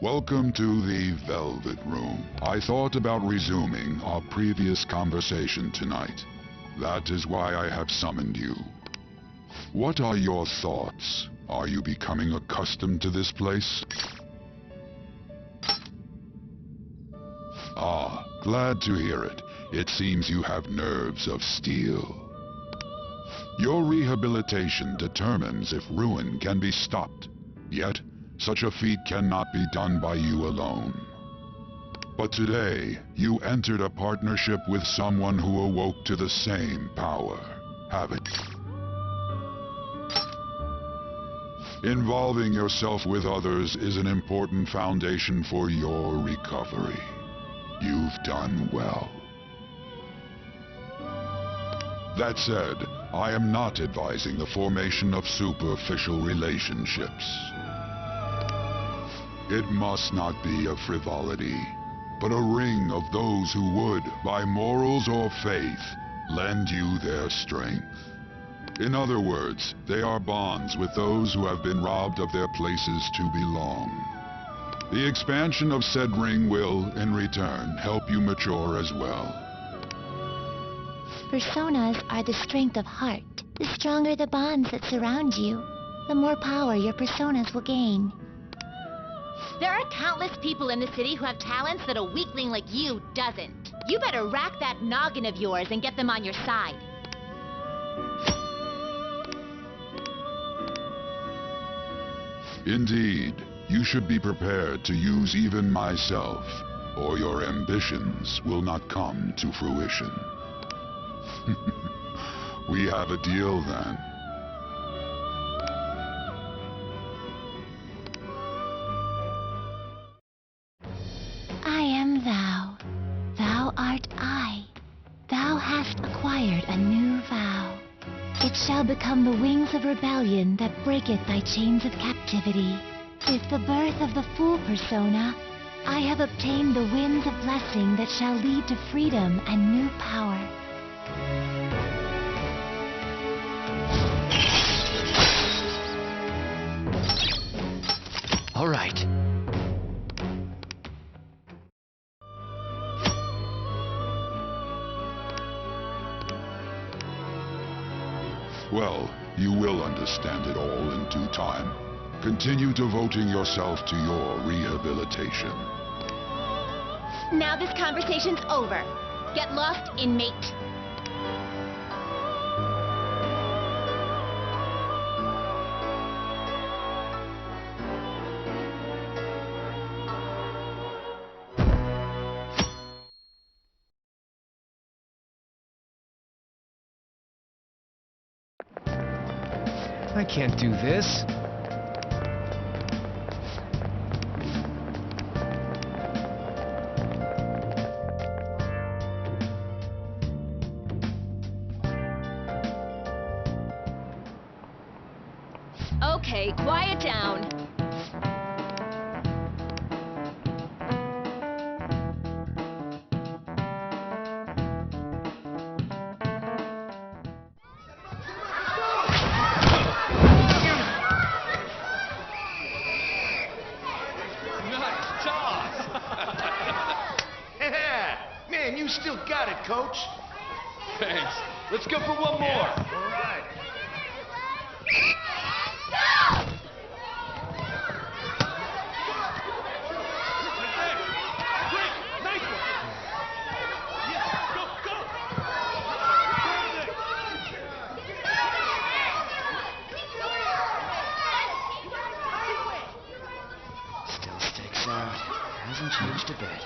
Welcome to the Velvet Room. I thought about resuming our previous conversation tonight. That is why I have summoned you. What are your thoughts? Are you becoming accustomed to this place? Ah, glad to hear it. It seems you have nerves of steel. Your rehabilitation determines if ruin can be stopped. Yet, such a feat cannot be done by you alone. But today, you entered a partnership with someone who awoke to the same power. Have it. Involving yourself with others is an important foundation for your recovery. You've done well. That said, I am not advising the formation of superficial relationships. It must not be a frivolity, but a ring of those who would, by morals or faith, lend you their strength. In other words, they are bonds with those who have been robbed of their places to belong. The expansion of said ring will, in return, help you mature as well. Personas are the strength of heart. The stronger the bonds that surround you, the more power your personas will gain. There are countless people in the city who have talents that a weakling like you doesn't. You better rack that noggin of yours and get them on your side. Indeed, you should be prepared to use even myself, or your ambitions will not come to fruition. We have a deal then. I am thou. Thou art I. Thou hast acquired a new vow. It shall become the wings of rebellion that breaketh thy chains of captivity. With the birth of the Fool persona, I have obtained the winds of blessing that shall lead to freedom and new power. All right. Well, you will understand it all in due time. Continue devoting yourself to your rehabilitation. Now this conversation's over. Get lost, inmate. I can't do this. Okay, quiet down. Man, you still got it, Coach. Thanks. Let's go for one more. All right. Still sticks out. Hasn't changed a bit.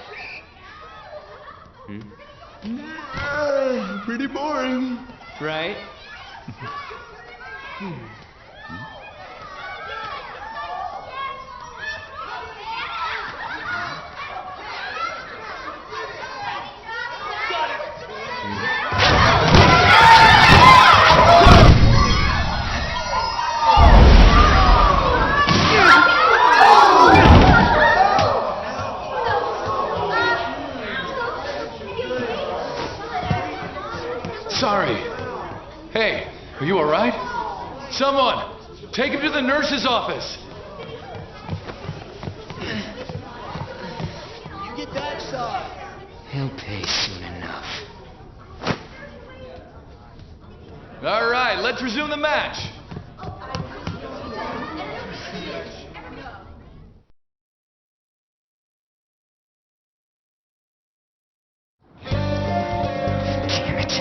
Pretty boring. Right? Sorry. Hey, are you all right? Someone, take him to the nurse's office. He'll pay soon enough. All right, let's resume the match. Damn it.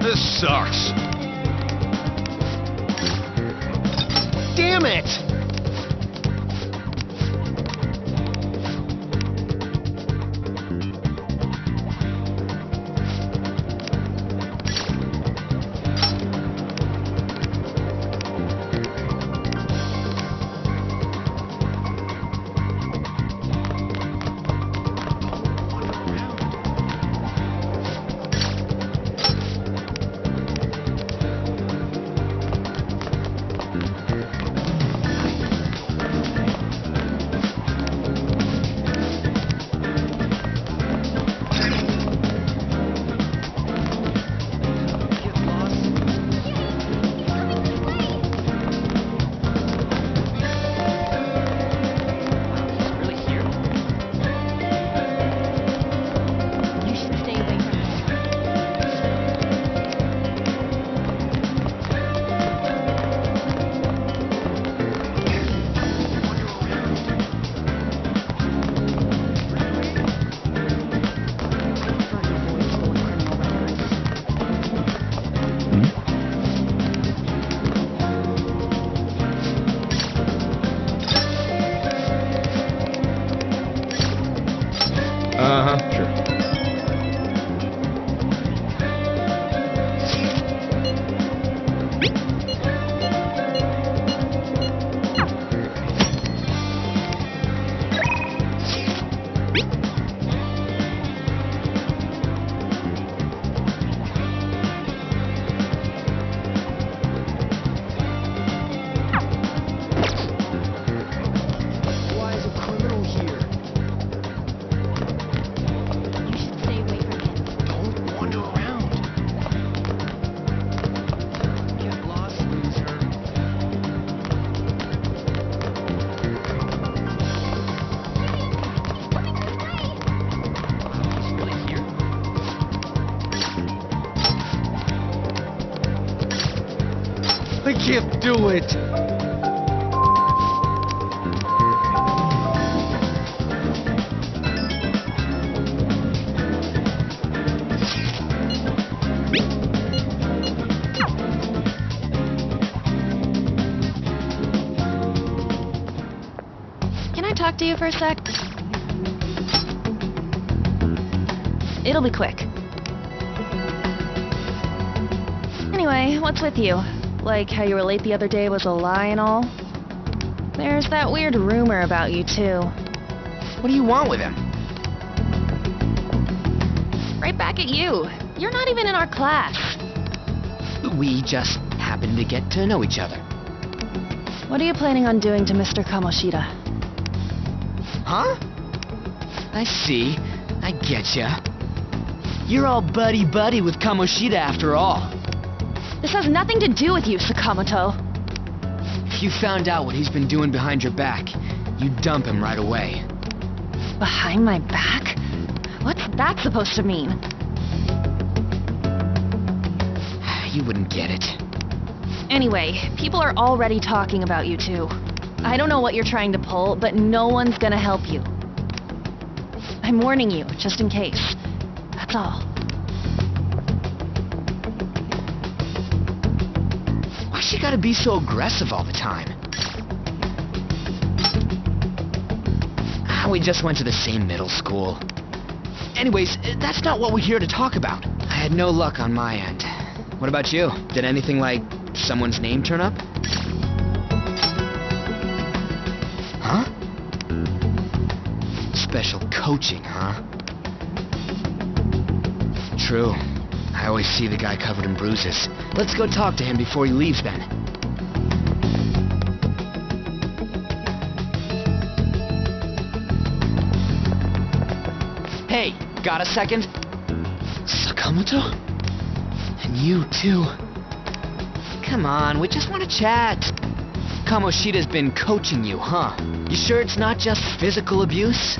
This sucks. Damn it! Sure. Why is a criminal here? You should stay away from him. Don't wander around. Get lost, loser. He's really here? I can't do it. Can I talk to you for a sec? It'll be quick. Anyway, what's with you? Like how you were late the other day was a lie and all? There's that weird rumor about you, too. What do you want with him? Right back at you. You're not even in our class. We just happen to get to know each other. What are you planning on doing to Mr. Kamoshida? Huh? I see. I getcha. You're all buddy-buddy with Kamoshida after all. This has nothing to do with you, Sakamoto. If you found out what he's been doing behind your back, you'd dump him right away. Behind my back? What's that supposed to mean? You wouldn't get it. Anyway, people are already talking about you two. I don't know what you're trying to pull, but no one's gonna help you. I'm warning you, just in case. That's all. Why's she gotta be so aggressive all the time? We just went to the same middle school. Anyways, that's not what we're here to talk about. I had no luck on my end. What about you? Did anything like someone's name turn up? Huh? Special coaching, huh? True. I always see the guy covered in bruises. Let's go talk to him before he leaves then. Hey, got a second? Sakamoto? And you too. Come on, we just want to chat. Kamoshida's been coaching you, huh? You sure it's not just physical abuse?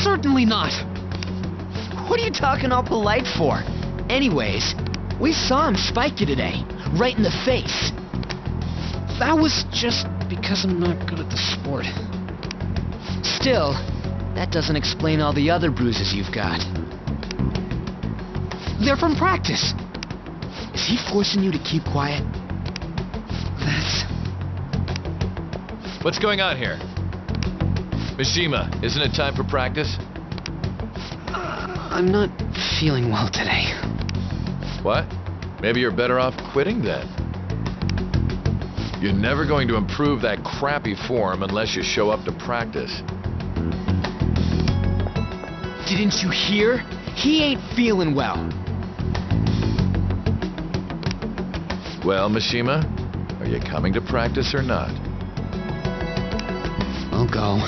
Certainly not. What are you talking all polite for? Anyways, we saw him spike you today, right in the face. That was just because I'm not good at the sport. Still, that doesn't explain all the other bruises you've got. They're from practice. Is he forcing you to keep quiet? That's... What's going on here? Mishima, isn't it time for practice? I'm not feeling well today. What? Maybe you're better off quitting then. You're never going to improve that crappy form unless you show up to practice. Didn't you hear? He ain't feeling well. Well, Mishima, are you coming to practice or not? I'll go.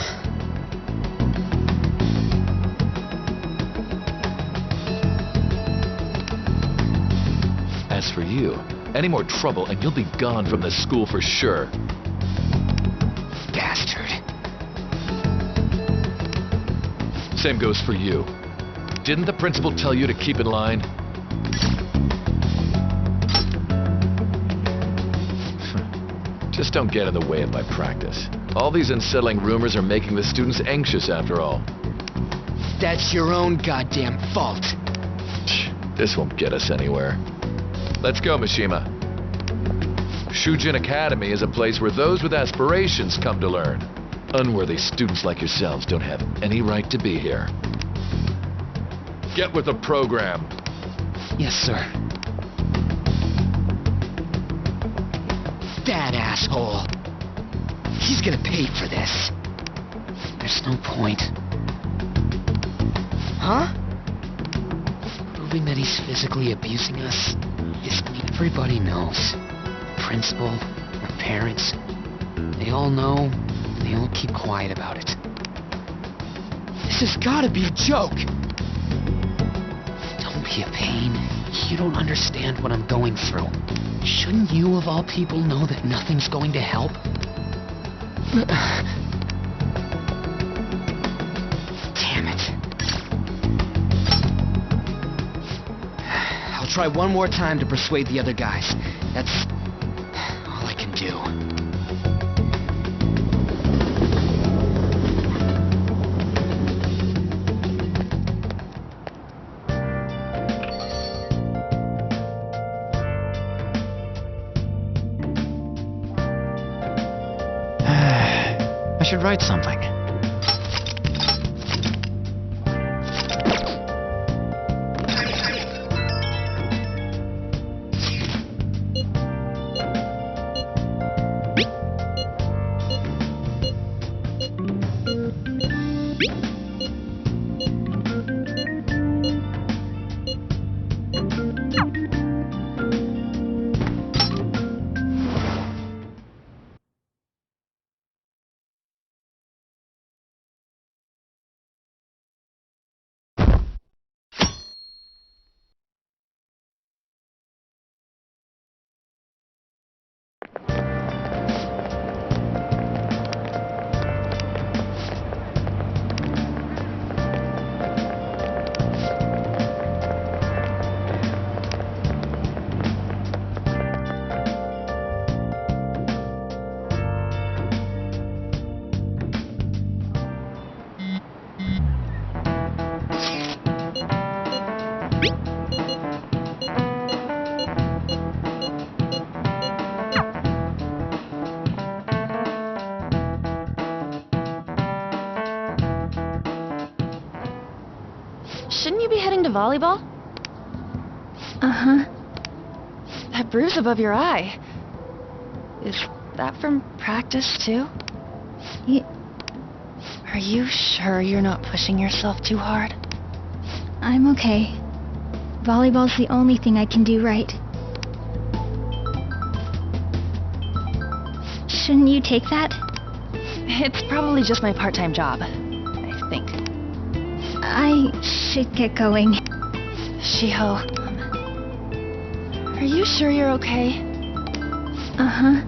As for you, any more trouble and you'll be gone from this school for sure. Bastard. Same goes for you. Didn't the principal tell you to keep in line? Just don't get in the way of my practice. All these unsettling rumors are making the students anxious after all. That's your own goddamn fault. This won't get us anywhere. Let's go, Mishima. Shujin Academy is a place where those with aspirations come to learn. Unworthy students like yourselves don't have any right to be here. Get with the program. Yes, sir. That asshole. He's gonna pay for this. There's no point. Huh? Proving that he's physically abusing us is... Everybody knows. The principal, our parents, they all know, and they all keep quiet about it. This has gotta be a joke. Don't be a pain. You don't understand what I'm going through. Shouldn't you, of all people, know that nothing's going to help? Damn it. I'll try one more time to persuade the other guys. That's all I can do. I should write something. into volleyball? Uh-huh. That bruise above your eye. Is that from practice, too? Are you sure you're not pushing yourself too hard? I'm okay. Volleyball's the only thing I can do right. Shouldn't you take that? It's probably just my part-time job, I think. I should get going. Shiho, are you sure you're okay? Uh-huh.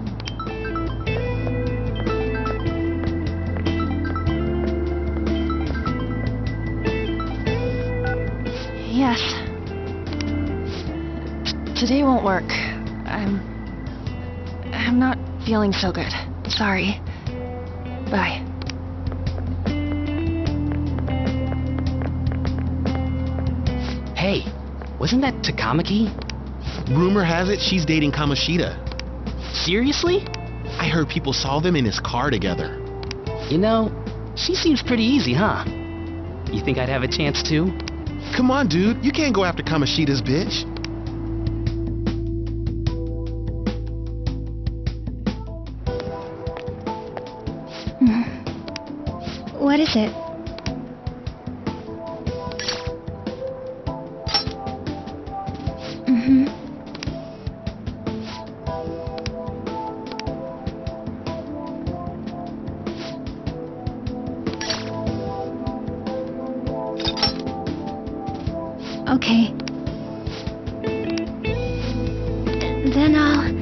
Yes. Today won't work. I'm not feeling so good. Sorry. Bye. Hey, wasn't that Takamaki? Rumor has it she's dating Kamoshida. Seriously? I heard people saw them in his car together. You know, she seems pretty easy, huh? You think I'd have a chance too? Come on, dude. You can't go after Kamoshida's bitch. What is it? Mm-hmm. Okay. Then I'll...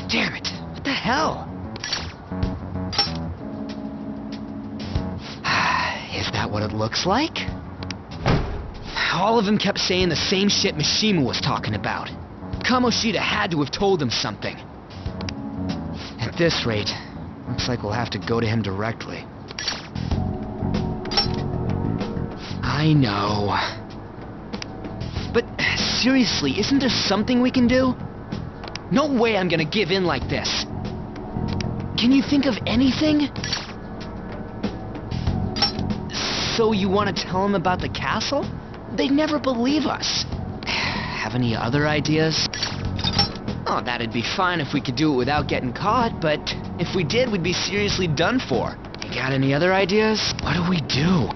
Damn it! What the hell? Is that what it looks like? All of them kept saying the same shit Mishima was talking about. Kamoshida had to have told them something. At this rate, looks like we'll have to go to him directly. I know. But seriously, isn't there something we can do? No way I'm gonna give in like this. Can you think of anything? So you want to tell them about the castle? They'd never believe us. Have any other ideas? Oh, that'd be fine if we could do it without getting caught, but if we did, we'd be seriously done for. You got any other ideas? What do we do?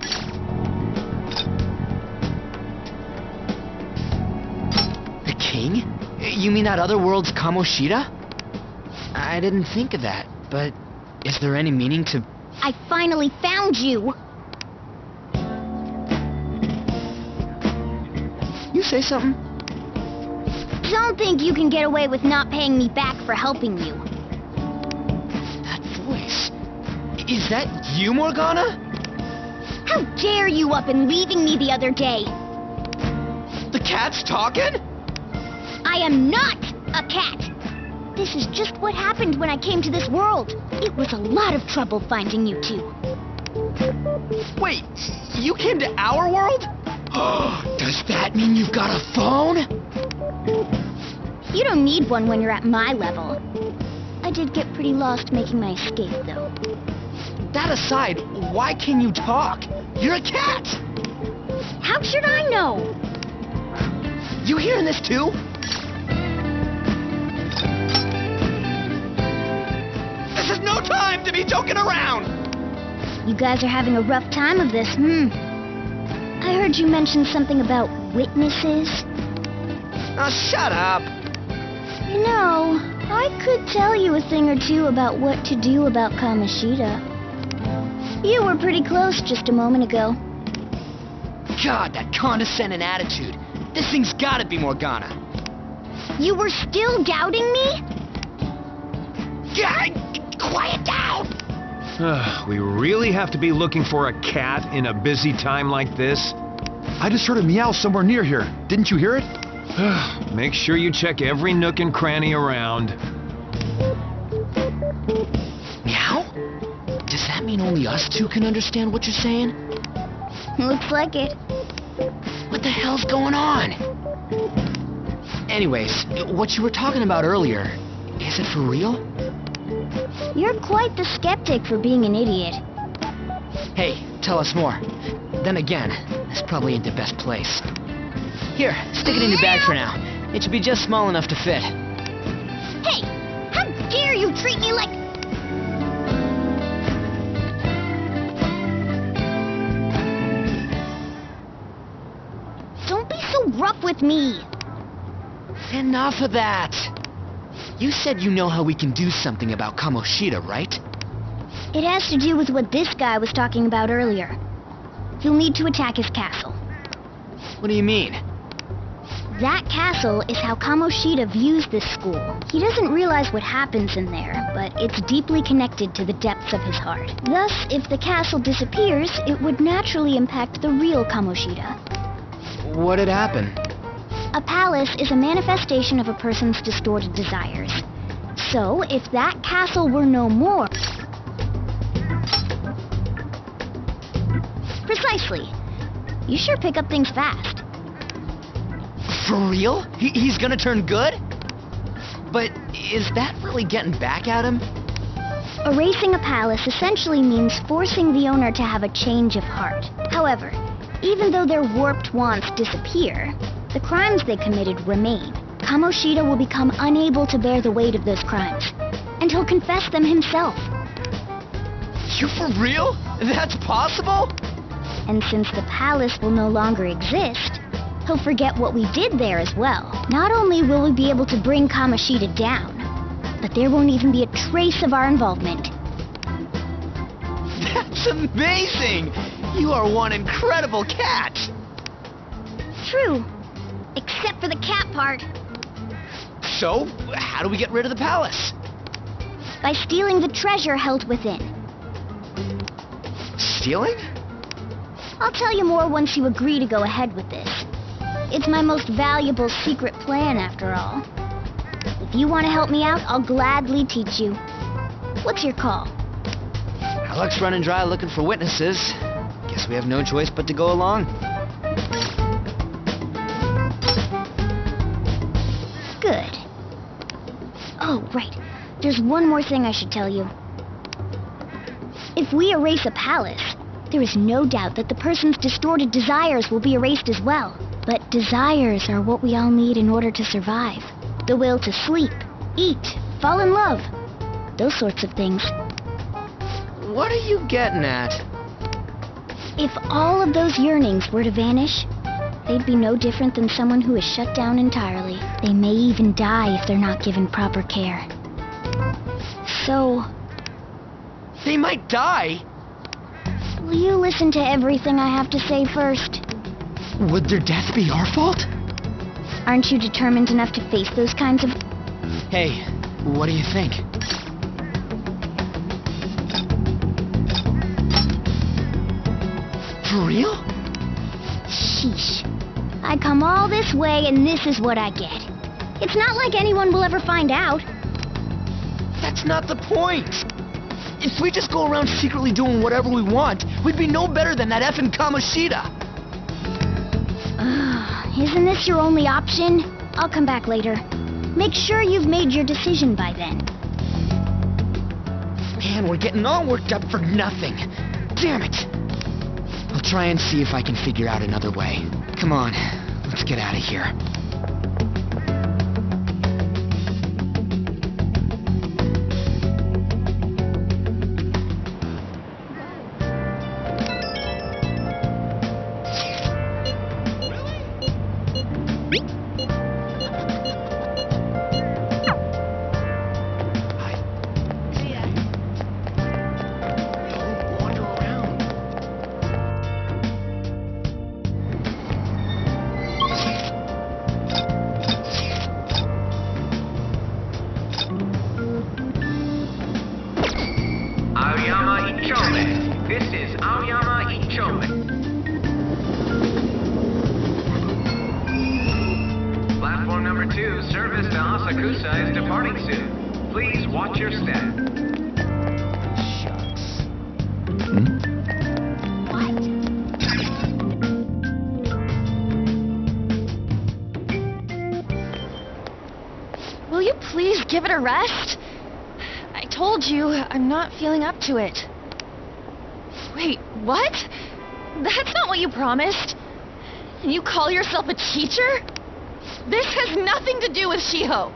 The king? You mean that other world's Kamoshida? I didn't think of that, but is there any meaning to... I finally found you! You say something? Don't think you can get away with not paying me back for helping you. That voice... Is that you, Morgana? How dare you up and leaving me the other day? The cat's talking? I am not a cat! This is just what happened when I came to this world. It was a lot of trouble finding you two. Wait, you came to our world? Does that mean you've got a phone? You don't need one when you're at my level. I did get pretty lost making my escape, though. That aside, why can you talk? You're a cat! How should I know? You hearing this too? This is no time to be joking around! You guys are having a rough time of this, I heard you mention something about witnesses. Oh, shut up! You know, I could tell you a thing or two about what to do about Kamoshida. You were pretty close just a moment ago. God, that condescending attitude. This thing's gotta be Morgana. You were still doubting me? God, quiet down! We really have to be looking for a cat in a busy time like this? I just heard a meow somewhere near here. Didn't you hear it? Make sure you check every nook and cranny around. Meow? Does that mean only us two can understand what you're saying? Looks like it. What the hell's going on? Anyways, what you were talking about earlier, Is it for real? You're quite the skeptic for being an idiot. Hey, tell us more. Then again, this probably ain't the best place. Here, stick it in your bag for now. It should be just small enough to fit. Hey! How dare you treat me like... Don't be so rough with me. Enough of that. You said you know how we can do something about Kamoshida, right? It has to do with what this guy was talking about earlier. You'll need to attack his castle. What do you mean? That castle is how Kamoshida views this school. He doesn't realize what happens in there, but it's deeply connected to the depths of his heart. Thus, if the castle disappears, it would naturally impact the real Kamoshida. What'd happen? A palace is a manifestation of a person's distorted desires. So, if that castle were no more... Precisely. You sure pick up things fast. For real? He's gonna turn good? But is that really getting back at him? Erasing a palace essentially means forcing the owner to have a change of heart. However, even though their warped wants disappear, the crimes they committed remain. Kamoshida will become unable to bear the weight of those crimes, and he'll confess them himself. You for real? That's possible? And since the palace will no longer exist, he'll forget what we did there as well. Not only will we be able to bring Kamoshida down, but there won't even be a trace of our involvement. That's amazing! You are one incredible cat! True. Except for the cat part. So, how do we get rid of the palace? By stealing the treasure held within. Stealing? I'll tell you more once you agree to go ahead with this. It's my most valuable secret plan, after all. If you want to help me out, I'll gladly teach you. What's your call? Our luck's running dry looking for witnesses. Guess we have no choice but to go along. Good. Oh, right. There's one more thing I should tell you. If we erase a palace, there is no doubt that the person's distorted desires will be erased as well. But desires are what we all need in order to survive. The will to sleep, eat, fall in love. Those sorts of things. What are you getting at? If all of those yearnings were to vanish, they'd be no different than someone who is shut down entirely. They may even die if they're not given proper care. So... They might die? will you listen to everything I have to say first? Would their death be our fault? Aren't you determined enough to face those kinds of... Hey, what do you think? For real? Sheesh. I come all this way and this is what I get. It's not like anyone will ever find out. That's not the point. If we just go around secretly doing whatever we want, we'd be no better than that effing Kamoshida. Isn't this your only option? I'll come back later. Make sure you've made your decision by then. Man, we're getting all worked up for nothing. Damn it. I'll try and see if I can figure out another way. Come on, let's get out of here. This is Aoyama Ichome. Platform number 2, service to Asakusa is departing soon. Please watch your step. Shucks. Will you please give it a rest? I told you, I'm not feeling up to it. Wait, what? That's not what you promised. And you call yourself a teacher? This has nothing to do with Shiho.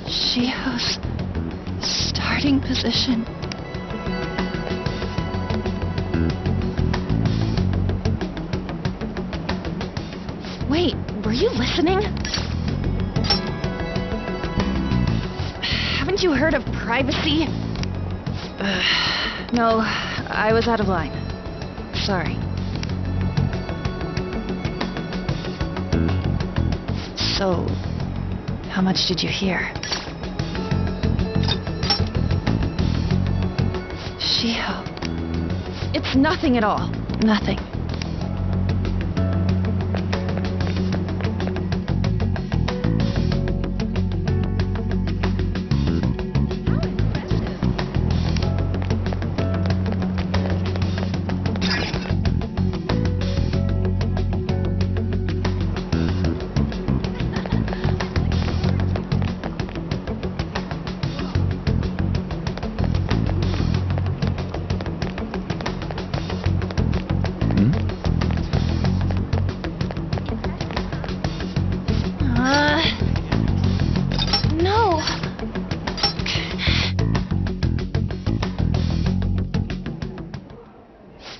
Shiho's starting position. Wait, were you listening? Haven't you heard of privacy? No, I was out of line. Sorry. So, how much did you hear? Shiho. It's nothing at all. Nothing. No.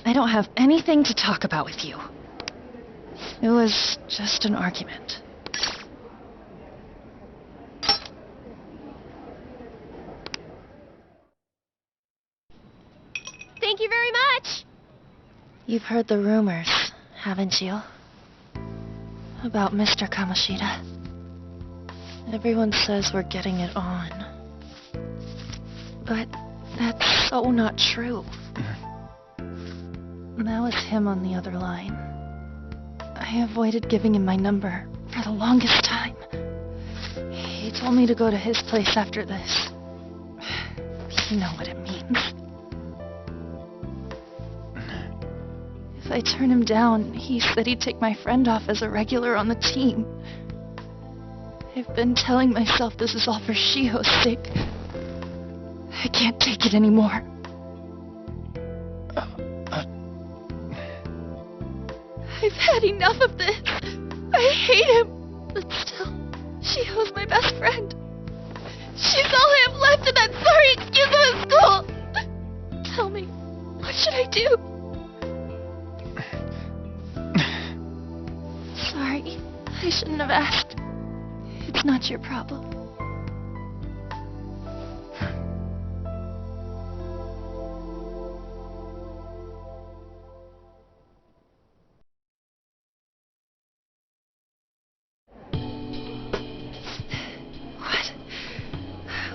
I don't have anything to talk about with you. It was just an argument. Thank you very much! You've heard the rumors, haven't you? About Mr. Kamoshida. Everyone says we're getting it on. But that's so not true. That was him on the other line. I avoided giving him my number for the longest time. He told me to go to his place after this. You know what it means. If I turn him down, he said he'd take my friend off as a regular on the team. I've been telling myself this is all for Shiho's sake. I can't take it anymore. I've had enough of this. I hate him. But still, Shiho's my best friend. She's all I have left in that sorry excuse of a school. Tell me, what should I do? Sorry, I shouldn't have asked. It's not your problem.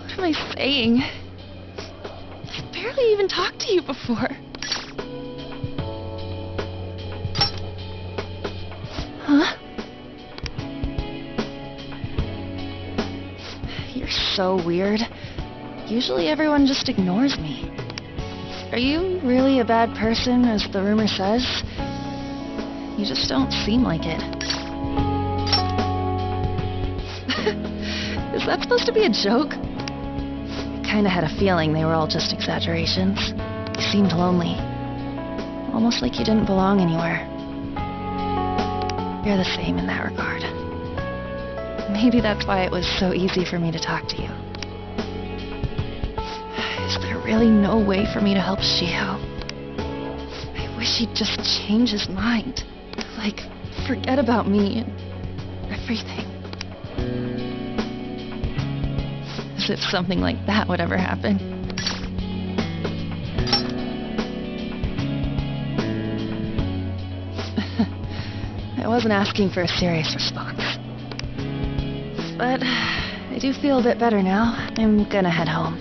What am I saying? I've barely even talked to you before. Huh? You're so weird. Usually everyone just ignores me. Are you really a bad person, as the rumor says? You just don't seem like it. Is that supposed to be a joke? I kinda had a feeling they were all just exaggerations. You seemed lonely. Almost like you didn't belong anywhere. You're the same in that regard. Maybe that's why it was so easy for me to talk to you. Is there really no way for me to help Shiho? I wish he'd just change his mind. Like, forget about me and everything. As if something like that would ever happen. I wasn't asking for a serious response. But I do feel a bit better now. I'm gonna head home.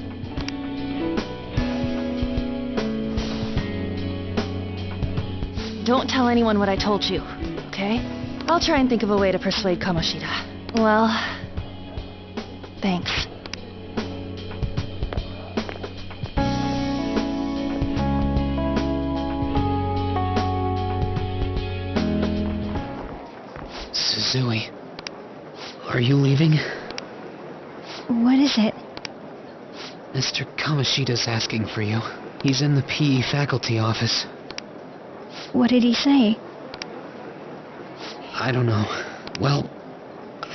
Don't tell anyone what I told you, okay? I'll try and think of a way to persuade Kamoshida. Well, thanks. Suzui, are you leaving? What is it? Mr. Kamoshida's asking for you. He's in the PE faculty office. What did he say? I don't know. Well,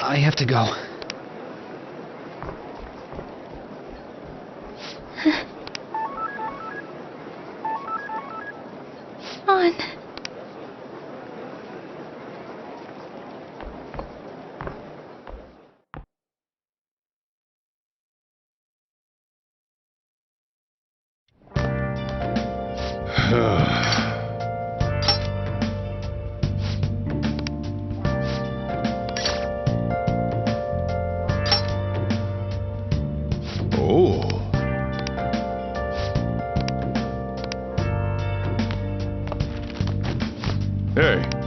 I have to go. On. Oh. Hey.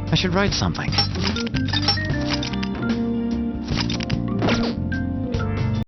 I should write something.